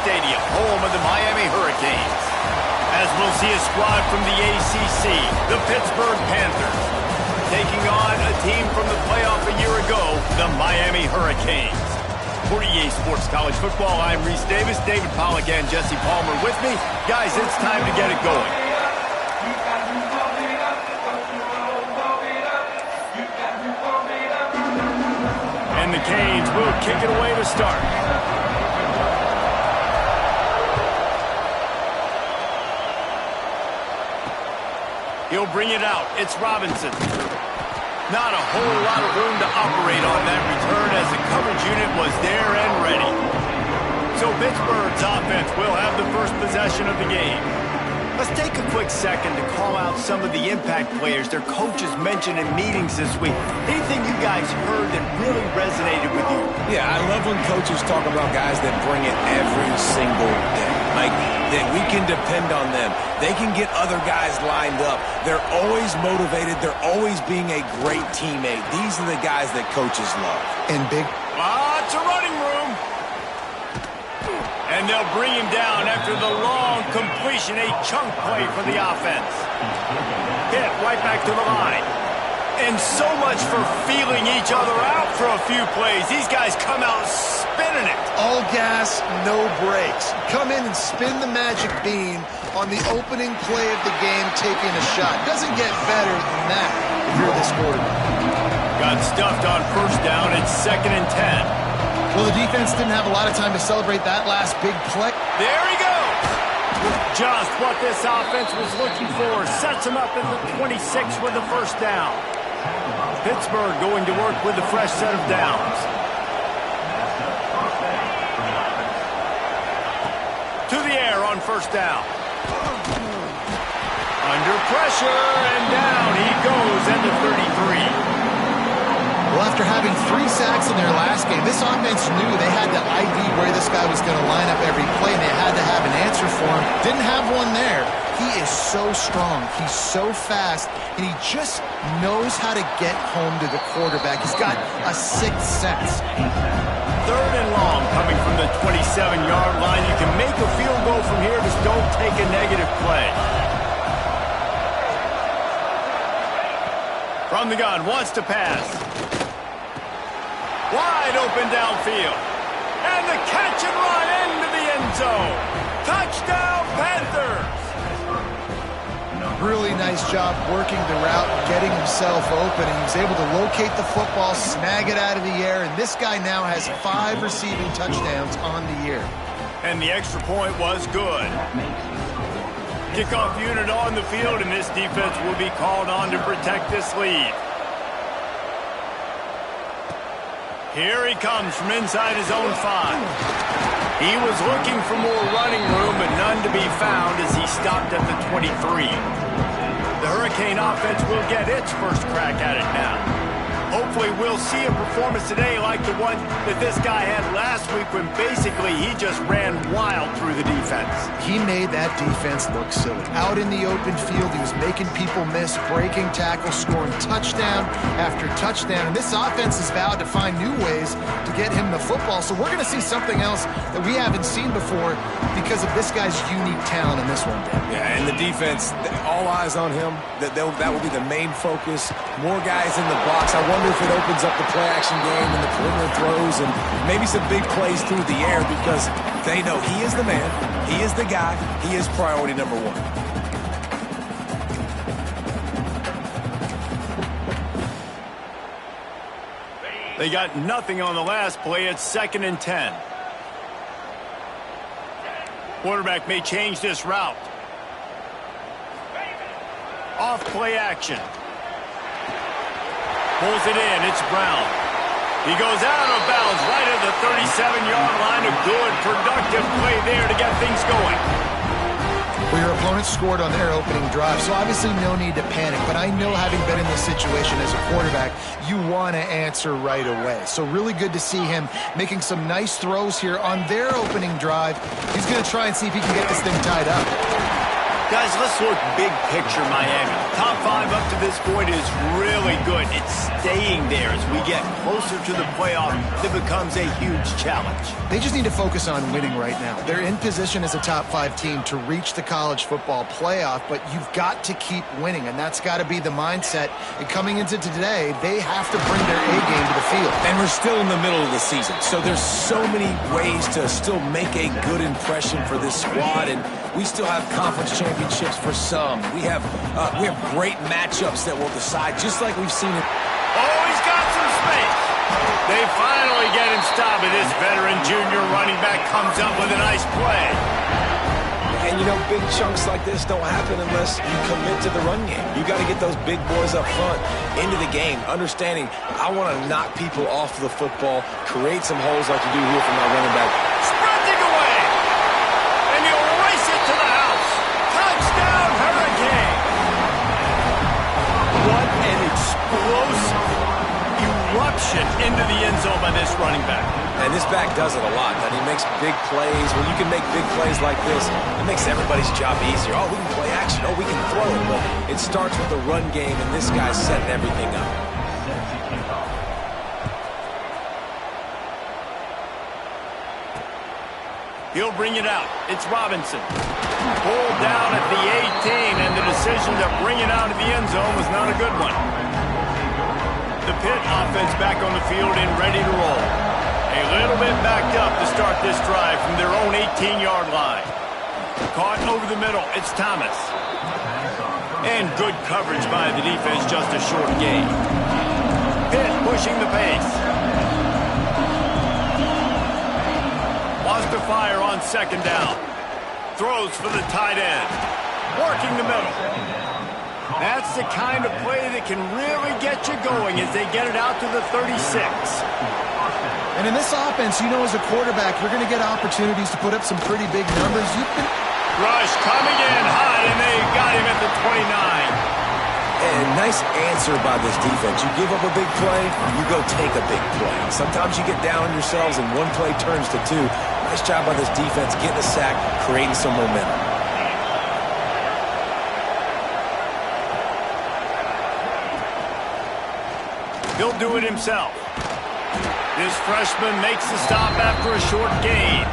Stadium, home of the Miami Hurricanes. As we'll see a squad from the ACC, the Pittsburgh Panthers, taking on a team from the playoff a year ago, the Miami Hurricanes. For EA Sports College Football, I'm Reese Davis, David Pollack, and Jesse Palmer with me. Guys, it's time to get it going. And the Canes will kick it away to start. He'll bring it out. It's Robinson. Not a whole lot of room to operate on that return as the coverage unit was there and ready. So Pittsburgh's offense will have the first possession of the game. Let's take a quick second to call out some of the impact players their coaches mentioned in meetings this week. Anything you guys heard that really resonated with you? Yeah, I love when coaches talk about guys that bring it every single day. Like, that we can depend on them. They can get other guys lined up. They're always motivated. They're always being a great teammate. These are the guys that coaches love. And big. Lots of running room. And they'll bring him down after the long completion, a chunk play for the offense. Hit right back to the line. And so much for feeling each other out for a few plays. These guys come out spinning it. All gas, no brakes. Come in and spin the magic bean on the opening play of the game, taking a shot. Doesn't get better than that if you're this quarterback. Got stuffed on first down. It's 2nd and 10. Well, the defense didn't have a lot of time to celebrate that last big play. There he goes. Just what this offense was looking for. Sets him up at the 26 with the first down. Pittsburgh going to work with a fresh set of downs. To the air on first down. Under pressure, and down he goes at the 33. Well, after having 3 sacks in their last game, this offense knew they had to ID where this guy was going to line up every play, and they had to have an answer for him. Didn't have one there. He is so strong. He's so fast, and he just knows how to get home to the quarterback. He's got a 6th sense. 3rd and long coming from the 27-yard line. You can make a field goal from here, just don't take a negative play. From the gun, wants to pass. Wide open downfield. And the catch and run into the end zone. Touchdown, Panthers! Really nice job working the route, getting himself open, and he was able to locate the football, snag it out of the air, and this guy now has 5 receiving touchdowns on the year. And the extra point was good. Kickoff unit on the field, and this defense will be called on to protect this lead. Here he comes from inside his own 5. He was looking for more running room, but none to be found as he stopped at the 23. The Hurricane offense will get its first crack at it now. Hopefully we'll see a performance today like the one that this guy had last week when basically he just ran wild through the defense. He made that defense look silly. Out in the open field, he was making people miss, breaking tackles, scoring touchdown after touchdown. And this offense is vowed to find new ways to get him the football. So we're going to see something else that we haven't seen before because of this guy's unique talent in this one. Yeah, and the defense, all eyes on him. That will be the main focus. More guys in the box. I wonder if it opens up the play-action game and the perimeter throws and maybe some big plays through the air because they know he is the man, he is the guy, he is priority number 1. They got nothing on the last play. It's 2nd and 10. Quarterback may change this route. Off play action. Pulls it in. It's Brown. He goes out of bounds right at the 37-yard line. A good, productive play there to get things going. Well, your opponent scored on their opening drive, so obviously no need to panic. But I know, having been in this situation as a quarterback, you want to answer right away. So really good to see him making some nice throws here on their opening drive. He's going to try and see if he can get this thing tied up. Guys, let's look big picture Miami. Top 5 up to this point is really good. It's staying there as we get closer to the playoff. It becomes a huge challenge. They just need to focus on winning right now. They're in position as a top 5 team to reach the college football playoff, but you've got to keep winning, and that's got to be the mindset. And coming into today, they have to bring their A game to the field. And we're still in the middle of the season, so there's so many ways to still make a good impression for this squad, and we still have conference championships for some. We have great matchups that will decide, just like we've seen it. Oh, he's got some space. They finally get him stopped, and this veteran junior running back comes up with a nice play. And, you know, big chunks like this don't happen unless you commit to the run game. You got to get those big boys up front into the game, understanding I want to knock people off the football, create some holes like you do here from my running back. Sprinting away, and he'll race it to the house. Touchdown, Hurricane. What an explosive eruption into the end zone by this running back. And this back does it a lot, and he makes big plays. When you can make big plays like this, it makes everybody's job easier. Oh, we can play action. Oh, we can throw it. But it starts with the run game, and this guy's setting everything up. He'll bring it out. It's Robinson. Pulled down at the 18, and the decision to bring it out of the end zone was not a good one. The Pitt offense back on the field and ready to roll. A little bit backed up to start this drive from their own 18-yard line. Caught over the middle. It's Thomas. And good coverage by the defense, just a short gain. Pitt pushing the pace. Wants to fire on second down. Throws for the tight end. Working the middle. That's the kind of play that can really get you going as they get it out to the 36. And in this offense, you know, as a quarterback, you're going to get opportunities to put up some pretty big numbers. Rush coming in high, and they got him at the 29. And nice answer by this defense. You give up a big play, you go take a big play. Sometimes you get down on yourselves and one play turns to two. Nice job by this defense getting a sack, creating some momentum. He'll do it himself. This freshman makes the stop after a short gain.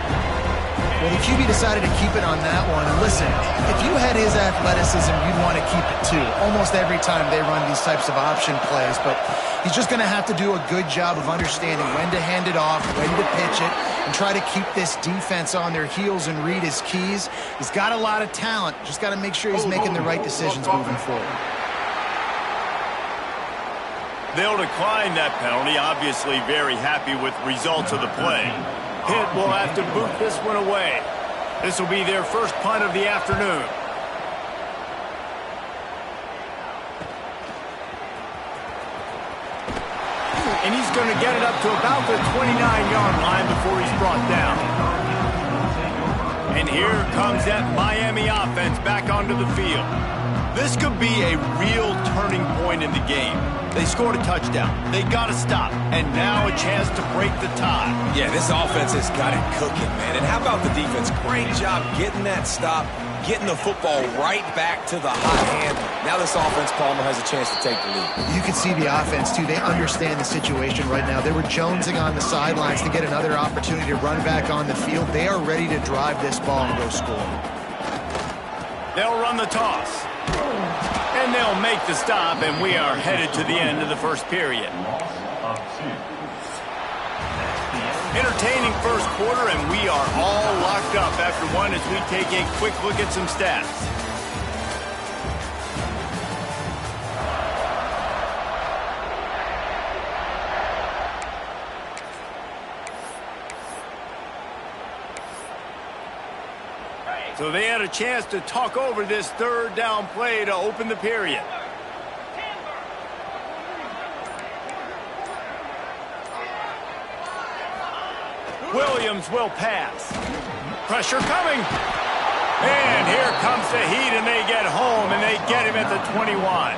Well, the QB decided to keep it on that one. And listen, if you had his athleticism, you'd want to keep it too. Almost every time they run these types of option plays. But he's just going to have to do a good job of understanding when to hand it off, when to pitch it, and try to keep this defense on their heels and read his keys. He's got a lot of talent. Just got to make sure he's making the right decisions moving forward. They'll decline that penalty, obviously very happy with the results of the play. Pitt will have to boot this one away. This will be their first punt of the afternoon. And he's going to get it up to about the 29-yard line before he's brought down. And here comes that Miami offense back onto the field. This could be a real turning point in the game. They scored a touchdown. They got to stop. And now a chance to break the tie. Yeah, this offense has got it cooking, man. And how about the defense? Great job getting that stop, getting the football right back to the hot hand. Now this offense, Palmer, has a chance to take the lead. You can see the offense, too. They understand the situation right now. They were jonesing on the sidelines to get another opportunity to run back on the field. They are ready to drive this ball and go score. They'll run the toss. And they'll make the stop, and we are headed to the end of the first period. Entertaining first quarter, and we are all locked up after one as we take a quick look at some stats. So they had a chance to talk over this third down play to open the period. Williams will pass. Pressure coming. And here comes the heat, and they get home, and they get him at the 21.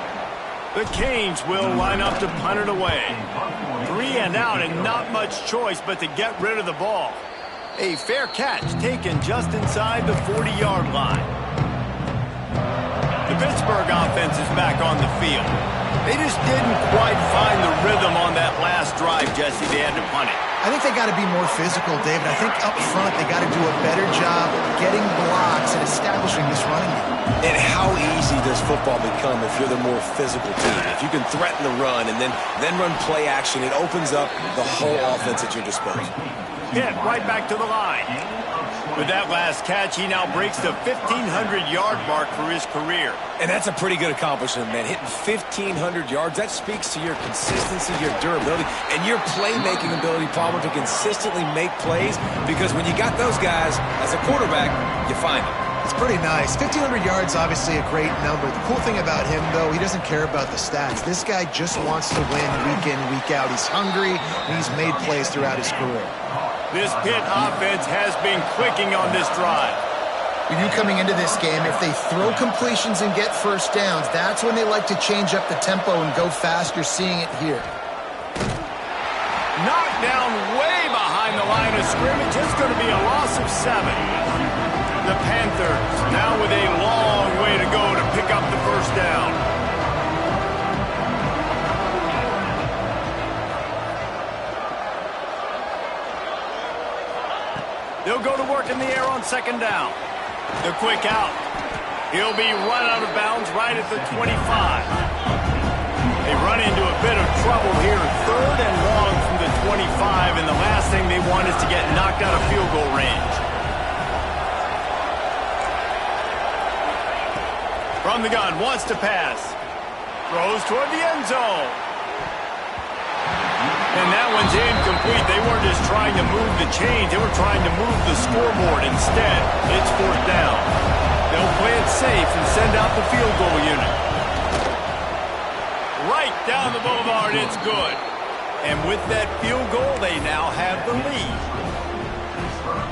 The Canes will line up to punt it away. 3 and out, and not much choice but to get rid of the ball. A fair catch taken just inside the 40-yard line. The Pittsburgh offense offense is back on the field. They just didn't quite find the rhythm on that last drive, Jesse. They had to punt it. I think they got to be more physical, David. I think up front they got to do a better job getting blocks and establishing this running game. And how easy does football become if you're the more physical team? If you can threaten the run and then run play action, it opens up the whole offense at your disposal. Hit right back to the line. With that last catch, he now breaks the 1,500-yard mark for his career. And that's a pretty good accomplishment, man. Hitting 1,500 yards, that speaks to your consistency, your durability, and your playmaking ability, Palmer, to consistently make plays, because when you got those guys, as a quarterback, you find them. It's pretty nice. 1,500 yards, obviously a great number. The cool thing about him, though, he doesn't care about the stats. This guy just wants to win week in, week out. He's hungry, and he's made plays throughout his career. This Pitt offense has been clicking on this drive. We knew coming into this game, if they throw completions and get first downs, that's when they like to change up the tempo and go fast. You're seeing it here. Knocked down way behind the line of scrimmage. It's going to be a loss of 7. The Panthers now with a long way to go to pick up the first down. They'll go to work in the air on second down. The quick out. He'll be run out of bounds right at the 25. They run into a bit of trouble here. 3rd and long from the 25, and the last thing they want is to get knocked out of field goal range. From the gun, wants to pass. Throws toward the end zone. And that one's incomplete. They weren't just trying to move the chains. They were trying to move the scoreboard instead. It's 4th down. They'll play it safe and send out the field goal unit. Right down the boulevard, it's good. And with that field goal, they now have the lead.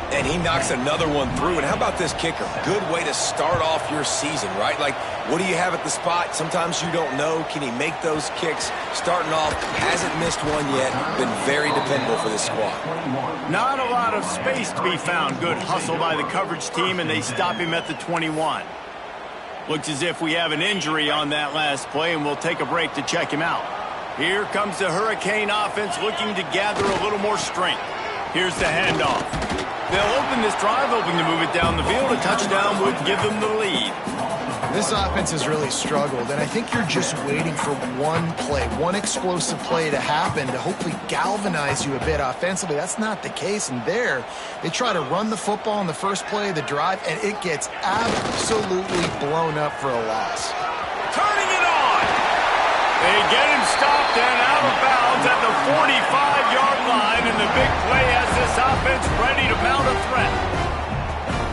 And he knocks another one through. And how about this kicker? Good way to start off your season, right? Like, what do you have at the spot? Sometimes you don't know. Can he make those kicks? Starting off, hasn't missed one yet. Been very dependable for this squad. Not a lot of space to be found. Good hustle by the coverage team, and they stop him at the 21. Looks as if we have an injury on that last play, and we'll take a break to check him out. Here comes the Hurricane offense looking to gather a little more strength. Here's the handoff. They'll open this drive, hoping to move it down the field. A touchdown would give them the lead. This offense has really struggled, and I think you're just waiting for one play, one explosive play to happen to hopefully galvanize you a bit offensively. That's not the case, and there, they try to run the football in the first play of the drive, and it gets absolutely blown up for a loss. Turning it on! They get him stopped and out of bounds at the 45-yard line, and the big play has this offense ready to mount a threat.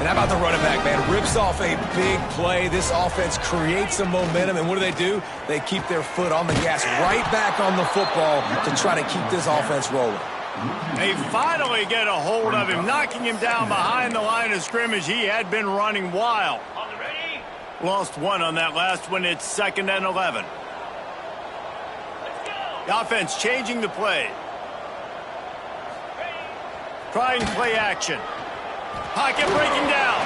And how about the running back, man? Rips off a big play. This offense creates some momentum, and what do? They keep their foot on the gas, right back on the football to try to keep this offense rolling. They finally get a hold of him, knocking him down behind the line of scrimmage. He had been running wild. Lost one on that last one. It's 2nd and 11. The offense changing the play. Trying play action. Pocket breaking down.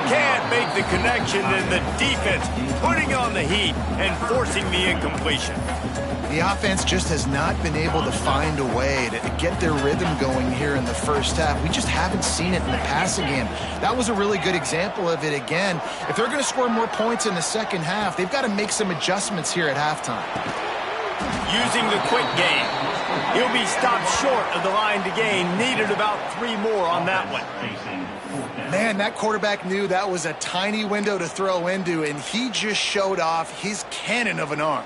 Can't make the connection, and the defense putting on the heat and forcing the incompletion. The offense just has not been able to find a way to get their rhythm going here in the first half. We just haven't seen it in the passing game. That was a really good example of it again. If they're going to score more points in the second half, they've got to make some adjustments here at halftime. Using the quick game. He'll be stopped short of the line to gain. Needed about 3 more on that one. Man, that quarterback knew that was a tiny window to throw into, and he just showed off his cannon of an arm.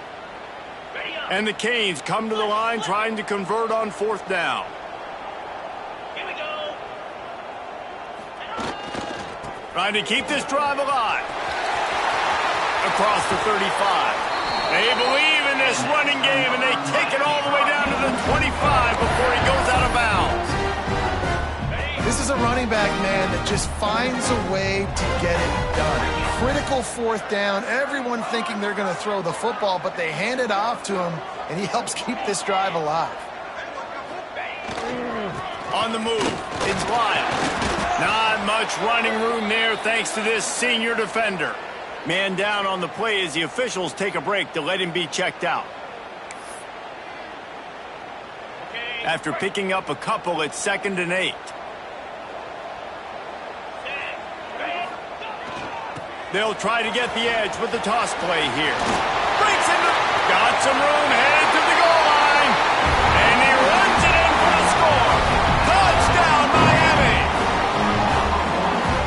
And the Canes come to the line trying to convert on 4th down. Here we go. Trying to keep this drive alive. Across the 35. They believe in this running game, and they take it all the way down to the 25 before he goes out of bounds. This is a running back, man, that just finds a way to get it done. Critical 4th down, everyone thinking they're going to throw the football, but they hand it off to him, and he helps keep this drive alive. On the move, it's Lyle. Not much running room there thanks to this senior defender. Man down on the play as the officials take a break to let him be checked out. After picking up a couple, it's 2nd and 8. They'll try to get the edge with the toss play here. Breaks into, got some room, headed to the goal line. And he runs it in for the score. Touchdown, Miami.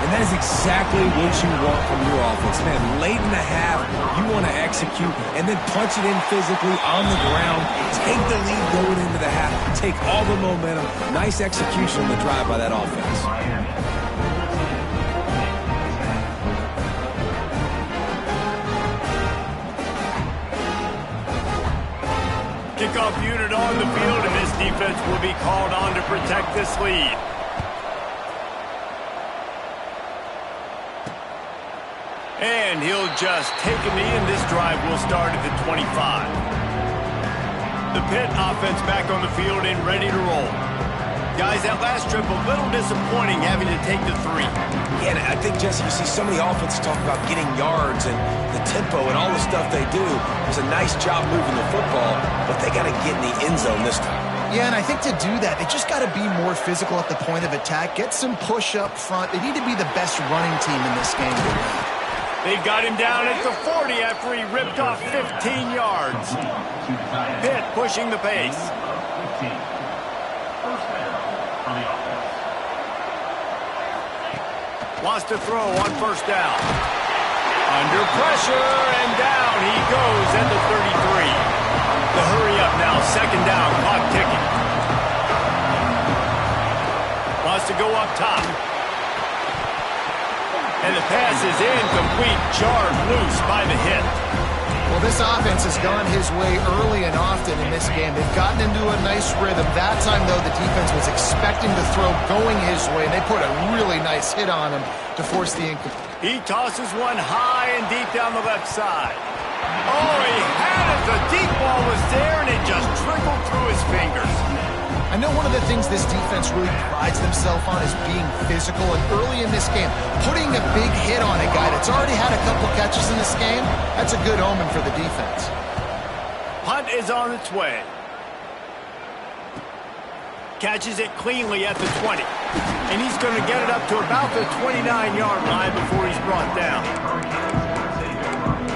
And that is exactly what you want from your offense. Man, late in the half, you want to execute and then punch it in physically on the ground. Take the lead going into the half. Take all the momentum. Nice execution on the drive by that offense. Kickoff unit on the field, and this defense will be called on to protect this lead. And he'll just take a knee, and this drive will start at the 25. The Pitt offense back on the field and ready to roll. Guys, that last trip a little disappointing having to take the 3. Yeah, and I think, Jesse, you see so many offenses talk about getting yards and the tempo and all the stuff they do. It's a nice job moving the football, but they got to get in the end zone this time. Yeah, and I think to do that, they just got to be more physical at the point of attack. Get some push up front. They need to be the best running team in this game. They got him down at the 40 after he ripped off 15 yards. Pitt pushing the pace. Wants to throw on 1st down. Under pressure, and down he goes at the 33. The hurry up now, 2nd down, clock ticking. Wants to go up top. And the pass is incomplete, jarred loose by the hit. Well, this offense has gone his way early and often in this game. They've gotten into a nice rhythm. That time, though, the defense was expecting the throw going his way, and they put a really nice hit on him to force the incomplete. He tosses one high and deep down the left side. Oh, he had it. The deep ball was there, and it just trickled through his fingers. I know one of the things this defense really prides themselves on is being physical, and early in this game, putting a big hit on a guy that's already had a couple catches in this game, that's a good omen for the defense. Punt is on its way. Catches it cleanly at the 20. And he's going to get it up to about the 29-yard line before he's brought down.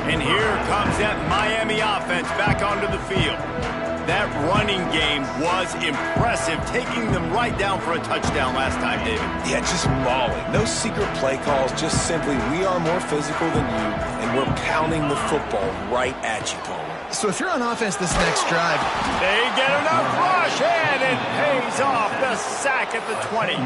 And here comes that Miami offense back onto the field. That running game was impressive, taking them right down for a touchdown last time, David. Yeah, just mauling. No secret play calls, just simply we are more physical than you, and we're pounding the football right at you, Palmer. So if you're on offense this next drive, they get enough rush, and it pays off the sack at the 20.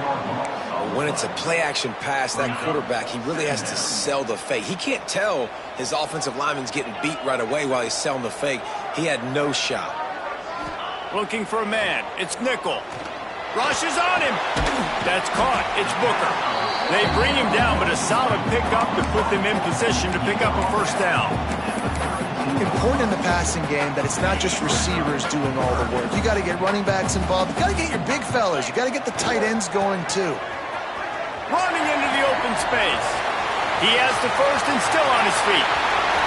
When it's a play-action pass, that quarterback, he really has to sell the fake. He can't tell his offensive lineman's getting beat right away while he's selling the fake. He had no shot. Looking for a man. It's Nickel. Rushes on him. That's caught. It's Booker. They bring him down, but a solid pickup to put them in position to pick up a 1st down. important in the passing game that it's not just receivers doing all the work. You got to get running backs involved. You got to get your big fellas. You got to get the tight ends going too. Running into the open space. He has the 1st and still on his feet.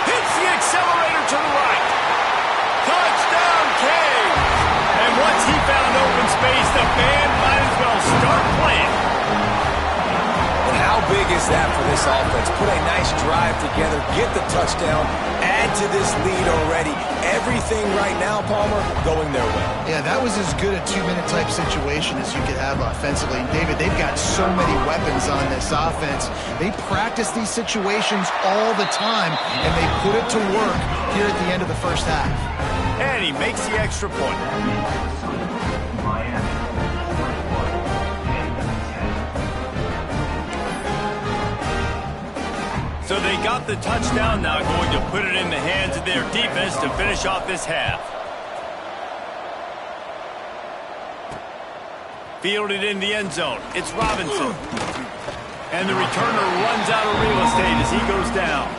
Hits the accelerator to the right. Touchdown, Cage. And once he found open space, the band might as well start playing. And how big is that for this offense? Put a nice drive together, get the touchdown, add to this lead already. Everything right now, Palmer, going their way. Yeah, that was as good a 2-minute type situation as you could have offensively. And David, they've got so many weapons on this offense. They practice these situations all the time, and they put it to work here at the end of the first half. And he makes the extra point. So they got the touchdown, now going to put it in the hands of their defense to finish off this half. Fielded in the end zone. It's Robinson. And the returner runs out of real estate as he goes down.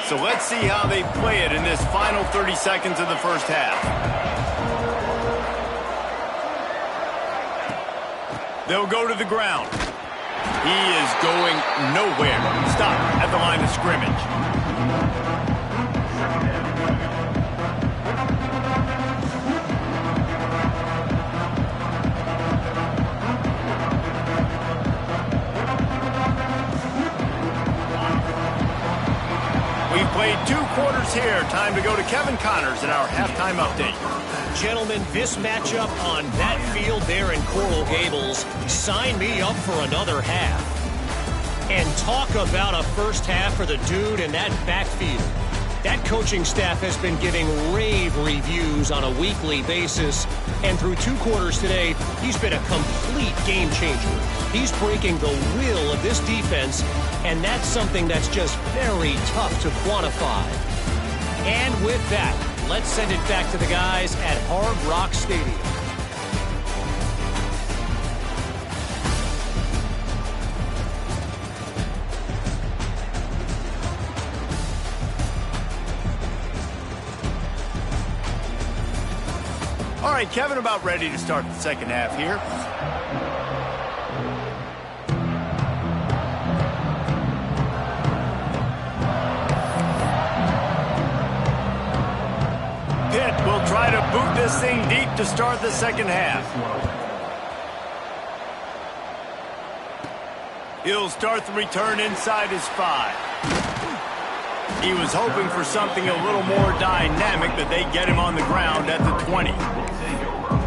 So So let's see how they play it in this final 30 seconds of the first half. They'll go to the ground. He is going nowhere. Stop at the line of scrimmage. We've played 2 quarters here. Time to go to Kevin Connors in our halftime update. Gentlemen, this matchup on that field there in Coral Gables, sign me up for another half. And talk about a first half for the dude in that backfield. That coaching staff has been giving rave reviews on a weekly basis. And through 2 quarters today, he's been a complete game changer. He's breaking the will of this defense, and that's something that's just very tough to quantify. And with that, let's send it back to the guys at Hard Rock Stadium. All right, Kevin, about ready to start the second half here. Pitt will try to boot this thing deep to start the second half. He'll start the return inside his 5. He was hoping for something a little more dynamic, but they get him on the ground at the 20.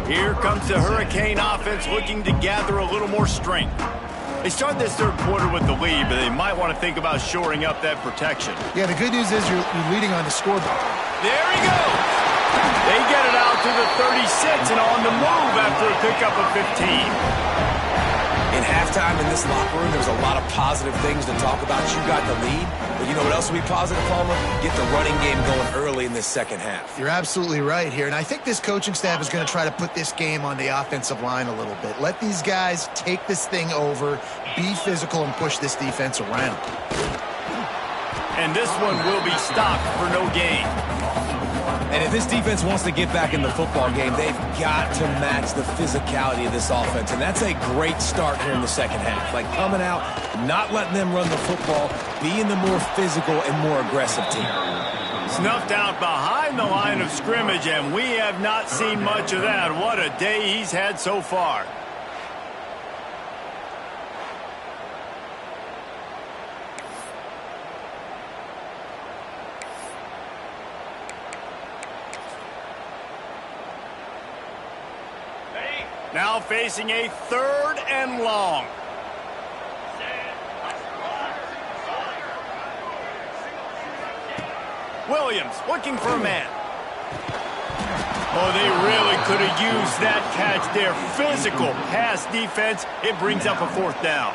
Here comes the Hurricane offense looking to gather a little more strength. They start this third quarter with the lead, but they might want to think about shoring up that protection. Yeah, the good news is you're leading on the scoreboard. There he goes. They get it out to the 36 and on the move after a pickup of 15. In halftime in this locker room, there's a lot of positive things to talk about. You got the lead, but you know what else will be positive, Palmer? Get the running game going early in this second half. You're absolutely right here, and I think this coaching staff is going to try to put this game on the offensive line a little bit. Let these guys take this thing over, be physical, and push this defense around. And this one will be stopped for no gain. And if this defense wants to get back in the football game, they've got to match the physicality of this offense. And that's a great start here in the second half. Like coming out, not letting them run the football, being the more physical and more aggressive team. Snuffed out behind the line of scrimmage, and we have not seen much of that. What a day he's had so far. Now facing a 3rd and long. Williams looking for a man. Oh, they really could have used that catch there. Physical pass defense. It brings up a 4th down.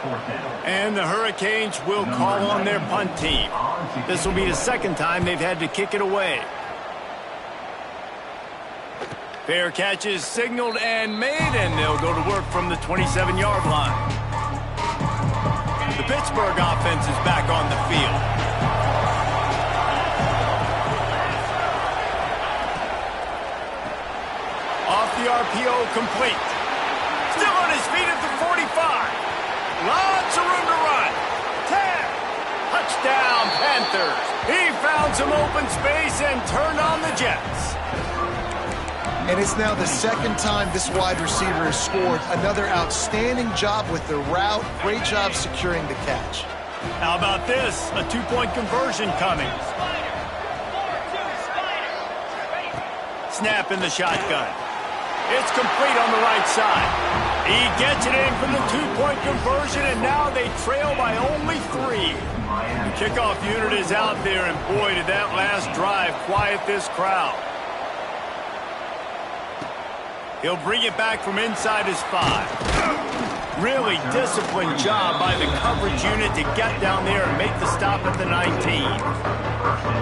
And the Hurricanes will call on their punt team. This will be the 2nd time they've had to kick it away. Fair catch is signaled and made, and they'll go to work from the 27-yard line. The Pittsburgh offense is back on the field. Off the RPO, complete. Still on his feet at the 45. Lots of room to run. 10. Touchdown, Panthers. He found some open space and turned on the Jets. And it's now the 2nd time this wide receiver has scored. Another outstanding job with the route. Great job securing the catch. How about this? A 2-point conversion coming. Snap in the shotgun. It's complete on the right side. He gets it in for the 2-point conversion, and now they trail by only 3. The kickoff unit is out there, and boy, did that last drive quiet this crowd. He'll bring it back from inside his 5. Really disciplined job by the coverage unit to get down there and make the stop at the 19.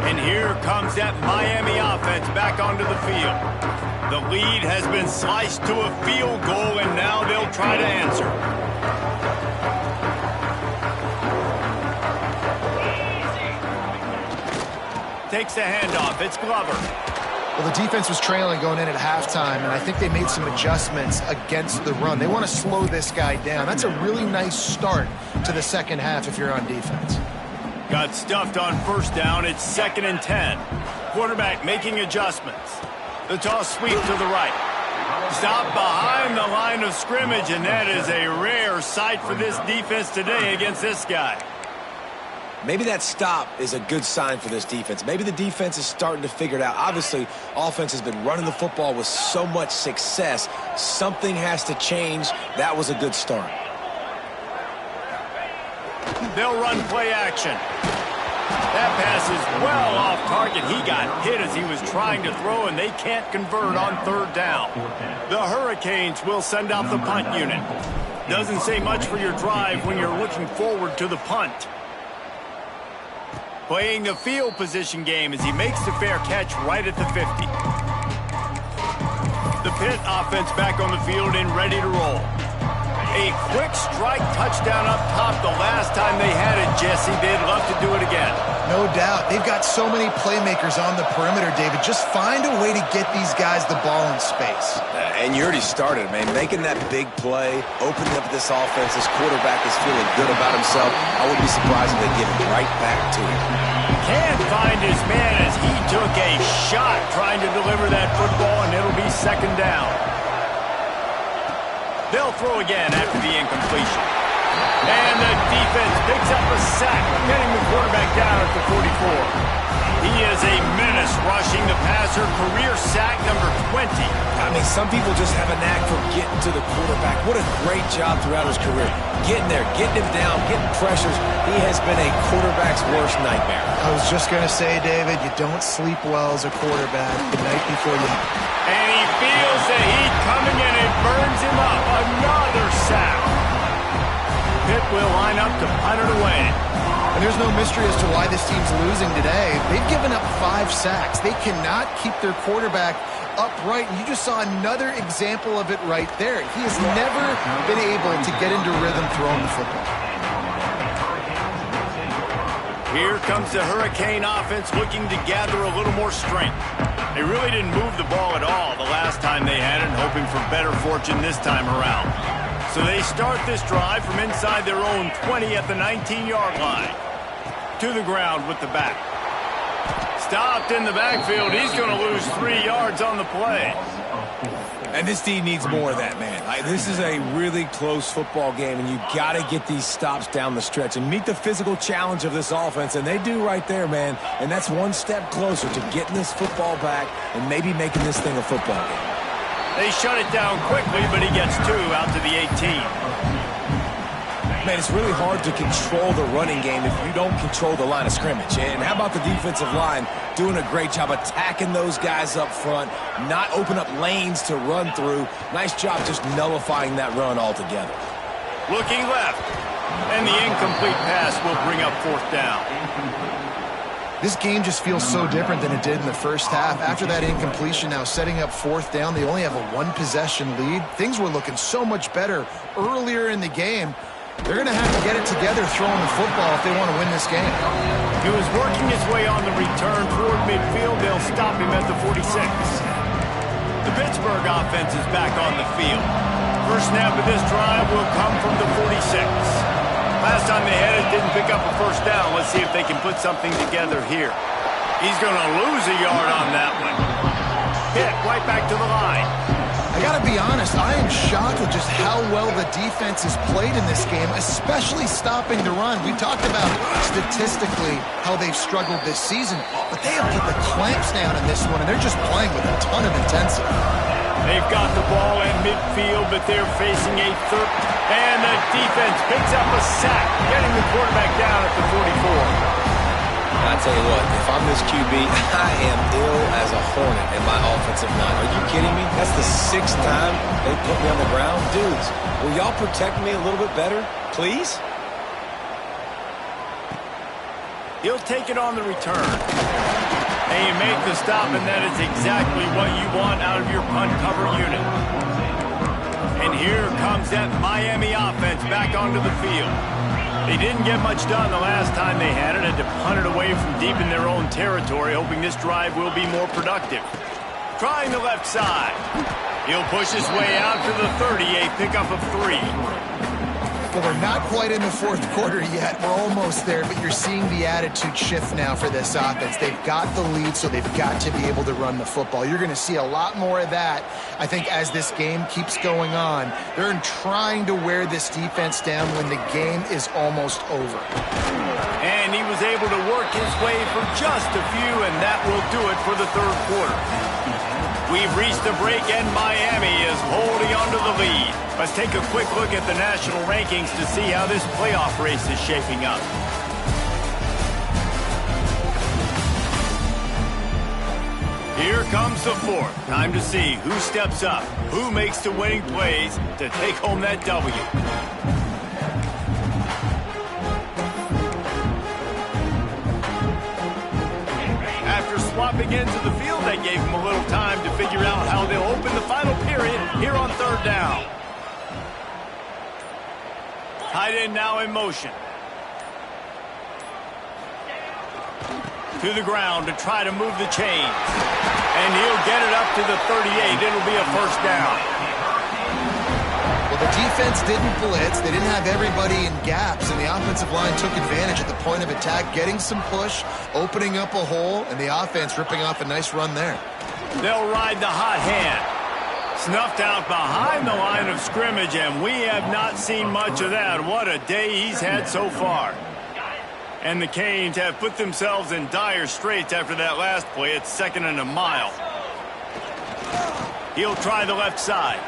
And here comes that Miami offense back onto the field. The lead has been sliced to a field goal, and now they'll try to answer. takes the handoff. It's Glover. Well, the defense was trailing going in at halftime, and I think they made some adjustments against the run. They want to slow this guy down. That's a really nice start to the second half if you're on defense. Got stuffed on first down. It's 2nd and 10. Quarterback making adjustments. The toss sweep to the right. Stop behind the line of scrimmage, and that is a rare sight for this defense today against this guy. Maybe that stop is a good sign for this defense. Maybe the defense is starting to figure it out. Obviously, offense has been running the football with so much success. Something has to change. That was a good start. They'll run play action. That pass is well off target. He got hit as he was trying to throw, and they can't convert on 3rd down. The Hurricanes will send out the punt unit. Doesn't say much for your drive when you're looking forward to the punt. Playing the field position game as he makes the fair catch right at the 50. The Pitt offense back on the field and ready to roll. A quick strike touchdown up top the last time they had it, Jesse. They'd love to do it again. No doubt. They've got so many playmakers on the perimeter, David. Just find a way to get these guys the ball in space. And you already started, man. Making that big play, opening up this offense. This quarterback is feeling good about himself. I wouldn't be surprised if they give it right back to him. Can't find his man as he took a shot trying to deliver that football, and it'll be 2nd down. They'll throw again after the incompletion. And the defense picks up a sack, getting the quarterback down at the 44. He is a menace rushing the passer, career sack number 20. I mean, some people just have a knack for getting to the quarterback. What a great job throughout his career. Getting there, getting him down, getting pressures. He has been a quarterback's worst nightmare. I was just going to say, David, you don't sleep well as a quarterback the night before you... And he feels the heat coming and it burns him up. Another sack. Pitt will line up to punt it away. And there's no mystery as to why this team's losing today. They've given up 5 sacks. They cannot keep their quarterback upright. And you just saw another example of it right there. He has never been able to get into rhythm throwing the football. Here comes the Hurricane offense looking to gather a little more strength. They really didn't move the ball at all the last time they had it, hoping for better fortune this time around. So they start this drive from inside their own 20 at the 19-yard line. To the ground with the back. Stopped in the backfield. He's going to lose 3 yards on the play. And this team needs more of that, man. This is a really close football game, and you got to get these stops down the stretch and meet the physical challenge of this offense, and they do right there, man. And that's one step closer to getting this football back and maybe making this thing a football game. They shut it down quickly, but he gets 2 out to the 18. Man, it's really hard to control the running game if you don't control the line of scrimmage. And how about the defensive line doing a great job attacking those guys up front, not open up lanes to run through. Nice job just nullifying that run altogether. Looking left, and the incomplete pass will bring up 4th down. This game just feels so different than it did in the first half. After that incompletion, now setting up 4th down, they only have a 1-possession lead. Things were looking so much better earlier in the game. They're going to have to get it together throwing the football if they want to win this game. He was working his way on the return toward midfield. They'll stop him at the 46. The Pittsburgh offense is back on the field. First snap of this drive will come from the 46. Last time they had it, didn't pick up a first down. Let's see if they can put something together here. He's going to lose a yard on that one. Hit right back to the line. I got to be honest, I am shocked with just how well the defense has played in this game, especially stopping the run. We talked about statistically how they've struggled this season, but they have put the clamps down in this one, and they're just playing with a ton of intensity. They've got the ball in midfield, but they're facing a third. And the defense picks up a sack, getting the quarterback down at the 44. I tell you what, if I'm this QB, I am ill as a hornet in my offensive line. Are you kidding me? That's the 6th time they put me on the ground. Dudes, will y'all protect me a little bit better, please? He'll take it on the return. And you make the stop, and that is exactly what you want out of your punt cover unit. And here comes that Miami offense back onto the field. They didn't get much done the last time they had it. Had to punt it away from deep in their own territory, hoping this drive will be more productive. Trying the left side. He'll push his way out to the 38, pickup of 3. Well, we're not quite in the fourth quarter yet. We're almost there, but you're seeing the attitude shift now for this offense. They've got the lead, so they've got to be able to run the football. You're going to see a lot more of that, I think, as this game keeps going on. They're trying to wear this defense down when the game is almost over. And he was able to work his way for just a few, and that will do it for the third quarter. We've reached the break, and Miami is holding on to the lead. Let's take a quick look at the national rankings to see how this playoff race is shaping up. Here comes the fourth. Time to see who steps up, who makes the winning plays to take home that W. After swapping into the field, that gave them a little time to figure out how they'll open the final period here on third down. Tight end now in motion. To the ground to try to move the chains. And he'll get it up to the 38. It'll be a first down. Well, the defense didn't blitz. They didn't have everybody in gaps, and the offensive line took advantage at the point of attack, getting some push, opening up a hole, and the offense ripping off a nice run there. They'll ride the hot hand. Snuffed out behind the line of scrimmage, and we have not seen much of that. What a day he's had so far. And the Canes have put themselves in dire straits after that last play. It's 2nd and a mile. He'll try the left side.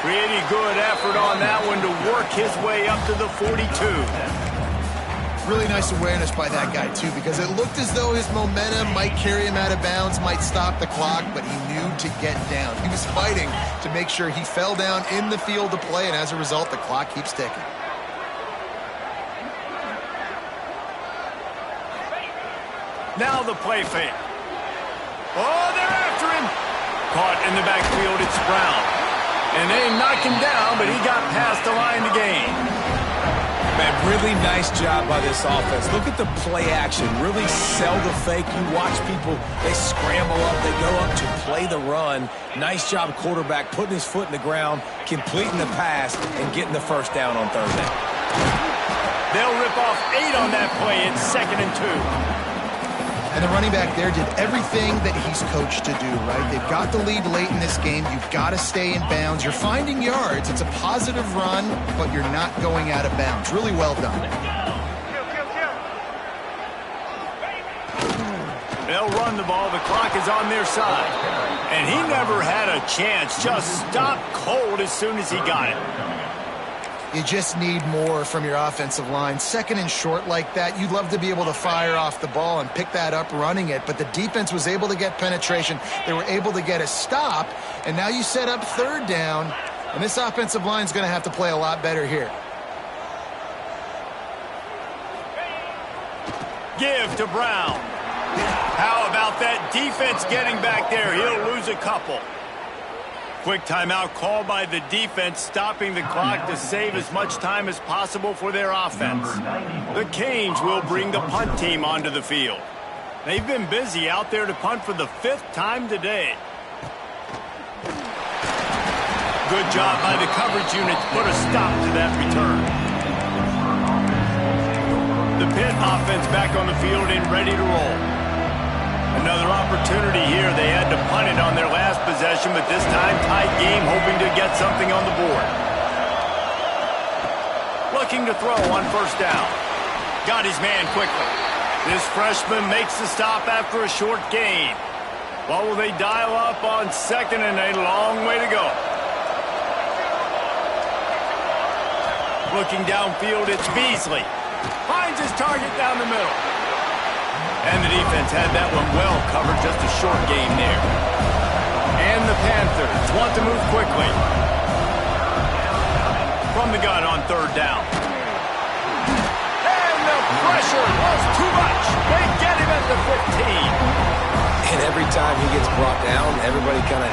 Pretty good effort on that one to work his way up to the 42. Really nice awareness by that guy, too, because it looked as though his momentum might carry him out of bounds, might stop the clock, but he knew to get down. He was fighting to make sure he fell down in the field to play, and as a result, the clock keeps ticking. Now the play fake. Oh, they're after him. Caught in the backfield, it's Brown. And they knocked him down, but he got past the line to gain. Man, really nice job by this offense. Look at the play action. Really sell the fake. You watch people, they scramble up, they go up to play the run. Nice job, quarterback, putting his foot in the ground, completing the pass, and getting the first down on third down. They'll rip off 8 on that play. It's 2nd and 2. And the running back there did everything that he's coached to do, right? They've got the lead late in this game. You've got to stay in bounds. You're finding yards. It's a positive run, but you're not going out of bounds. Really well done. They'll run the ball. The clock is on their side. And he never had a chance. Just stopped cold as soon as he got it. You just need more from your offensive line. 2nd and short like that, you'd love to be able to fire off the ball and pick that up running it, but the defense was able to get penetration. They were able to get a stop, and now you set up third down, and this offensive line is going to have to play a lot better here. Give to Brown. How about that defense getting back there? He'll lose a couple. Quick timeout called by the defense, stopping the clock to save as much time as possible for their offense. The Canes will bring the punt team onto the field. They've been busy out there to punt for the 5th time today. Good job by the coverage unit to put a stop to that return. The Pitt offense back on the field and ready to roll. Another opportunity here. They had to punt it on their last possession, but this time tight game, hoping to get something on the board. Looking to throw on first down. Got his man quickly. This freshman makes the stop after a short gain. What will they dial up on 2nd and a long way to go? Looking downfield, it's Beasley. Finds his target down the middle. And the defense had that one well covered, just a short game there. And the Panthers want to move quickly. From the gun on third down. And the pressure was too much. They get him at the 15. And every time he gets brought down, everybody kind of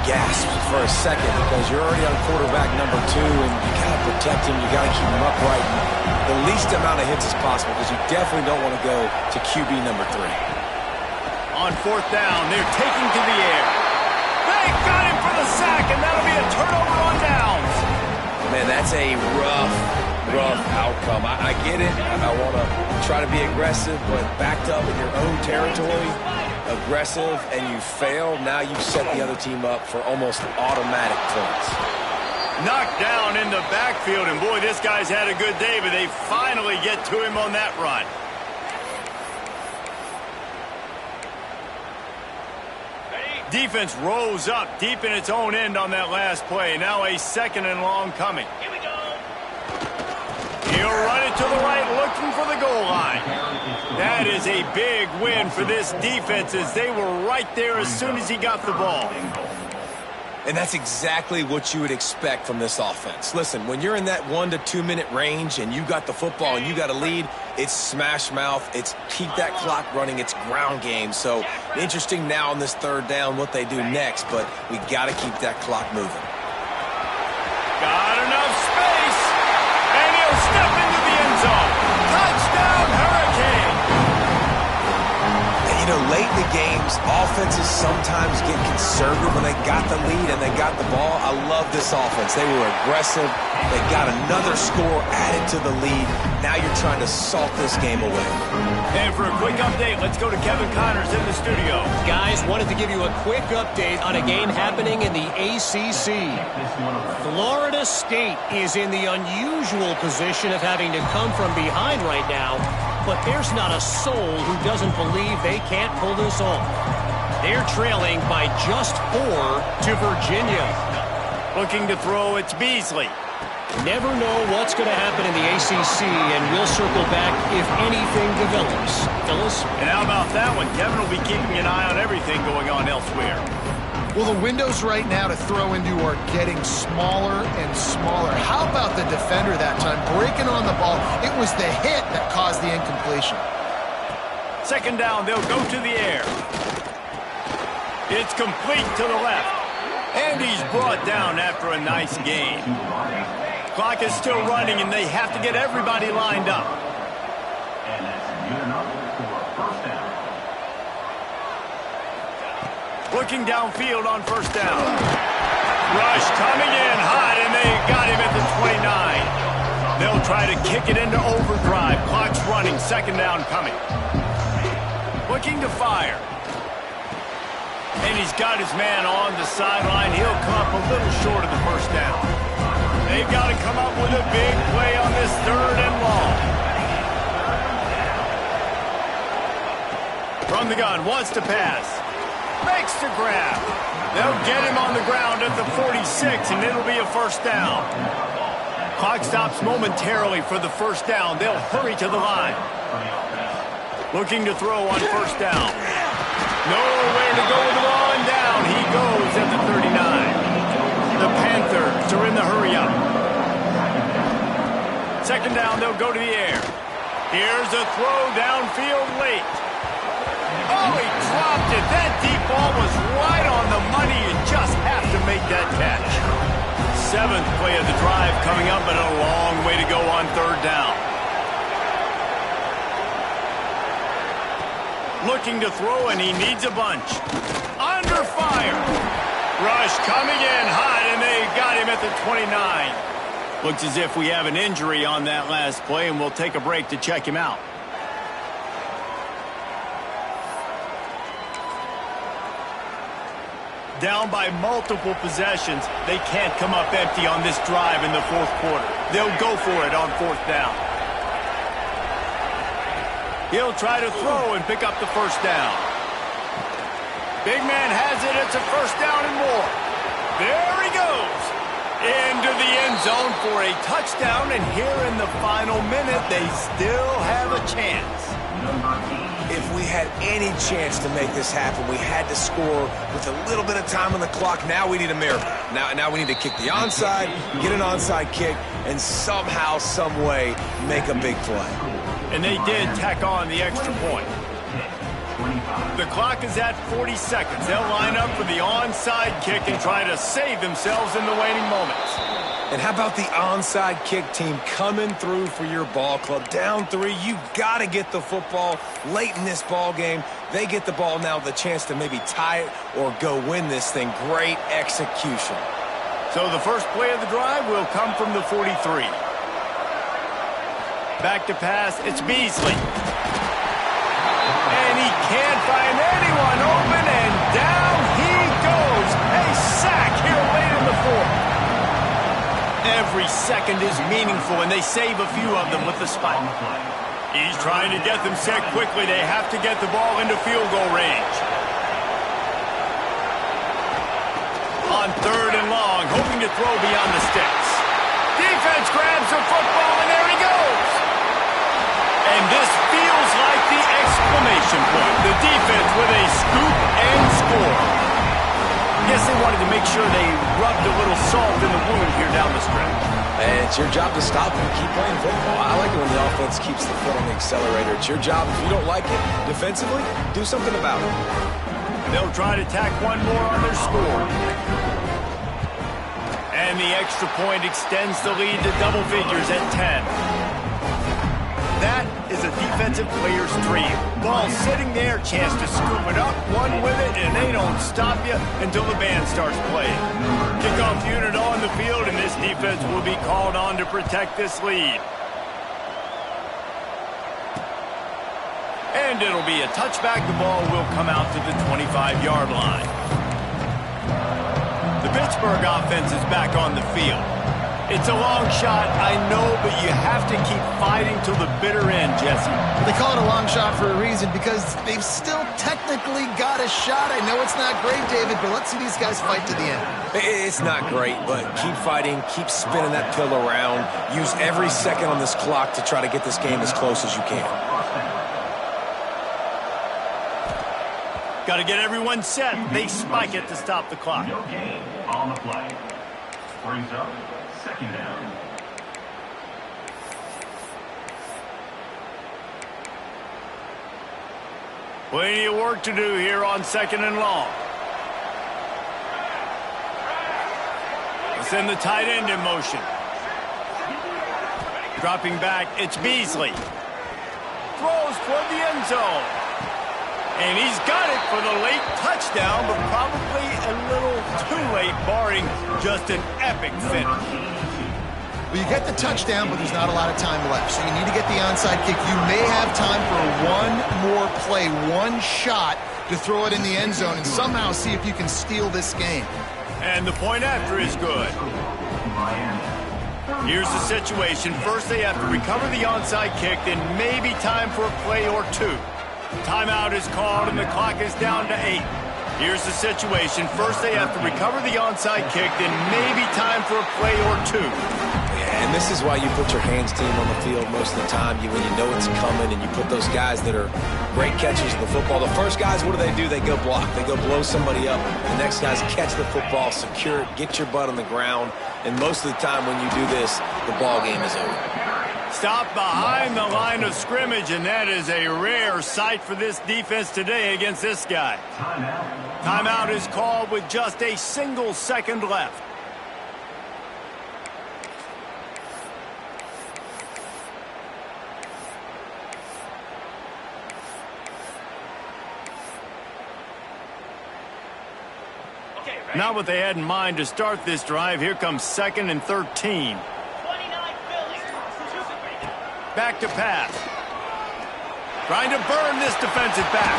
gasps for a second because you're already on quarterback number 2, and you got to protect him. You got to keep him upright. And the least amount of hits as possible because you definitely don't want to go to QB number 3. On 4th down, they're taking to the air. They got him for the sack, and that'll be a turnover on downs. Man, that's a rough outcome. I get it. I want to try to be aggressive, but backed up in your own territory, aggressive, and you fail, now you set the other team up for almost automatic points. Knocked down in the backfield, and boy, this guy's had a good day, but they finally get to him on that run. Defense rolls up deep in its own end on that last play. Now a 2nd and long coming. Here we go. He'll run it to the right, looking for the goal line. That is a big win for this defense as they were right there as soon as he got the ball. And that's exactly what you would expect from this offense. Listen, when you're in that 1 to 2 minute range and you got the football and you got a lead, it's smash mouth, it's keep that clock running, it's ground game. So interesting now on this 3rd down what they do next, but we got to keep that clock moving. Got enough space, and he'll step into the end zone. Touchdown, Hurricane! And you know, late in the games, offenses sometimes get conservative when they got the lead and they got the ball. I love this offense. They were aggressive. They got another score added to the lead. Now you're trying to salt this game away. And for a quick update, let's go to Kevin Connors in the studio. Guys, wanted to give you a quick update on a game happening in the ACC. Florida State is in the unusual position of having to come from behind right now, but there's not a soul who doesn't believe they can't pull this off. They're trailing by just 4 to Virginia. Looking to throw, it's Beasley. Never know what's going to happen in the ACC, and we'll circle back if anything develops. Phyllis? And how about that one? Kevin will be keeping an eye on everything going on elsewhere. Well, the windows right now to throw into are getting smaller and smaller. How about the defender that time breaking on the ball? It was the hit that caused the incompletion. 2nd down, they'll go to the air. It's complete to the left. And he's brought down after a nice gain. Clock is still running, and they have to get everybody lined up. Looking downfield on 1st down. Rush coming in hot, and they got him at the 29. They'll try to kick it into overdrive. Clock's running, 2nd down coming. Looking to fire. And he's got his man on the sideline. He'll come up a little short of the 1st down. They've got to come up with a big play on this 3rd and long. From the gun, wants to pass. Makes the grab. They'll get him on the ground at the 46, and it'll be a 1st down. Clock stops momentarily for the 1st down. They'll hurry to the line. Looking to throw on 1st down. Nowhere to go with the ball, and down he goes at the 39. The Panthers are in the hurry-up. 2nd down, they'll go to the air. Here's a throw downfield late. Oh, he dropped it. That deep ball was right on the money. You just have to make that catch. 7th play of the drive coming up, and a long way to go on 3rd down. Looking to throw, and he needs a bunch. Under fire. Rush coming in hot, and they got him at the 29. Looks as if we have an injury on that last play, and we'll take a break to check him out. Down by multiple possessions, they can't come up empty on this drive in the 4th quarter. They'll go for it on 4th down. He'll try to throw and pick up the 1st down. Big man has it. It's a 1st down and more. There he goes. Into the end zone for a touchdown, and here in the final minute, they still have a chance. If we had any chance to make this happen, we had to score with a little bit of time on the clock. Now we need a miracle. Now we need to kick the onside, get an onside kick, and somehow, some way, make a big play. And they did tack on the extra point. The clock is at 40 seconds. They'll line up for the onside kick and try to save themselves in the waning moments. And how about the onside kick team coming through for your ball club? Down 3, you've got to get the football late in this ball game. They get the ball now, the chance to maybe tie it or go win this thing. Great execution. So the first play of the drive will come from the 43. Back to pass, it's Beasley. And he can't find anyone open, and down he goes. A sack here late in the fourth. Every second is meaningful, and they save a few of them with the spike. He's trying to get them set quickly. They have to get the ball into field goal range. On 3rd and long, hoping to throw beyond the sticks. Defense grabs the football, and there he goes. And this feels like the exclamation point. The defense with a scoop and score. Guess they wanted to make sure they rubbed a little salt in the wound here down the stretch. And it's your job to stop them. Keep playing football. I like it when the offense keeps the foot on the accelerator. It's your job. If you don't like it defensively, do something about it. They'll try to tack one more on their score. And the extra point extends the lead to double figures at 10. That is a defensive player's dream. Ball sitting there, chance to scoop it up, one with it, and they don't stop you until the band starts playing. Kickoff unit on the field, and this defense will be called on to protect this lead. And it'll be a touchback. The ball will come out to the 25-yard line. The Pittsburgh offense is back on the field. It's a long shot, I know, but you have to keep fighting till the bitter end, Jesse. They call it a long shot for a reason because they've still technically got a shot. I know it's not great, David, but let's see these guys fight to the end. It's not great, but keep fighting, keep spinning that pill around. Use every second on this clock to try to get this game as close as you can. Got to get everyone set. They spike it to stop the clock. No gain on the play. Brings up 2nd down. Plenty of work to do here on 2nd and long. Send the tight end in motion. Dropping back, it's Beasley. Throws toward the end zone. And he's got it for the late touchdown, but probably a little too late, barring just an epic finish. Well, you get the touchdown, but there's not a lot of time left. So you need to get the onside kick. You may have time for one more play, one shot to throw it in the end zone and somehow see if you can steal this game. And the point after is good. Here's the situation. First, they have to recover the onside kick, then maybe time for a play or two. Timeout is called, and the clock is down to 8. Here's the situation. First, they have to recover the onside kick, then maybe time for a play or two. Yeah, and this is why you put your hands team on the field most of the time. When you know it's coming, and you put those guys that are great catchers of the football. The first guys, what do? They go block. They go blow somebody up. The next guys catch the football, secure it, get your butt on the ground. And most of the time when you do this, the ball game is over. Stop behind the line of scrimmage, and that is a rare sight for this defense today against this guy. Timeout is called with just a single second left. Not what they had in mind to start this drive. Here comes 2nd and 13. Back to pass. Trying to burn this defensive back.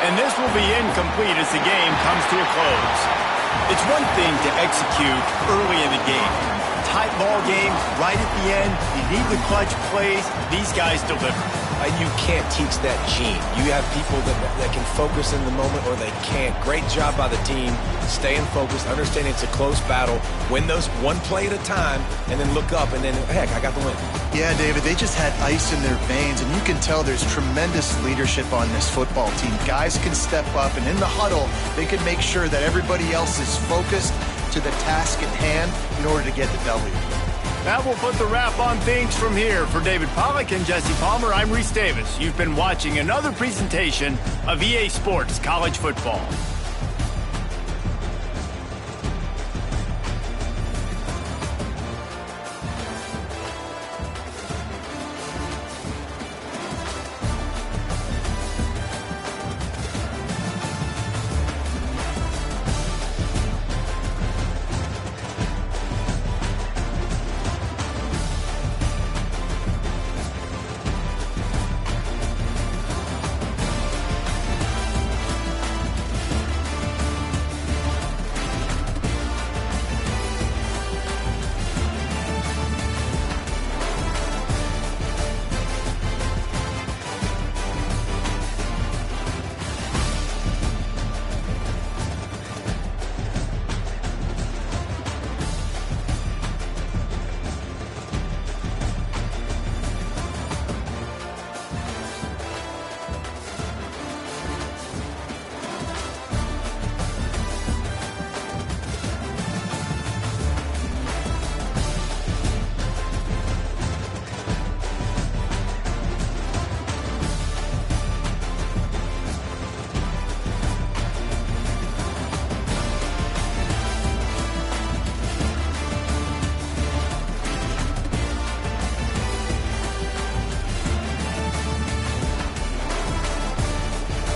And this will be incomplete as the game comes to a close. It's one thing to execute early in the game. Tight ball game, right at the end. You need the clutch plays. These guys deliver. You can't teach that gene. You have people that can focus in the moment or they can't. Great job by the team, staying focused, understanding it's a close battle, win those one play at a time, and then look up, and then, heck, I got the win. Yeah, David, they just had ice in their veins, and you can tell there's tremendous leadership on this football team. Guys can step up, and in the huddle, they can make sure that everybody else is focused to the task at hand in order to get the W. That will put the wrap on things from here. For David Pollack and Jesse Palmer, I'm Reese Davis. You've been watching another presentation of EA Sports College Football.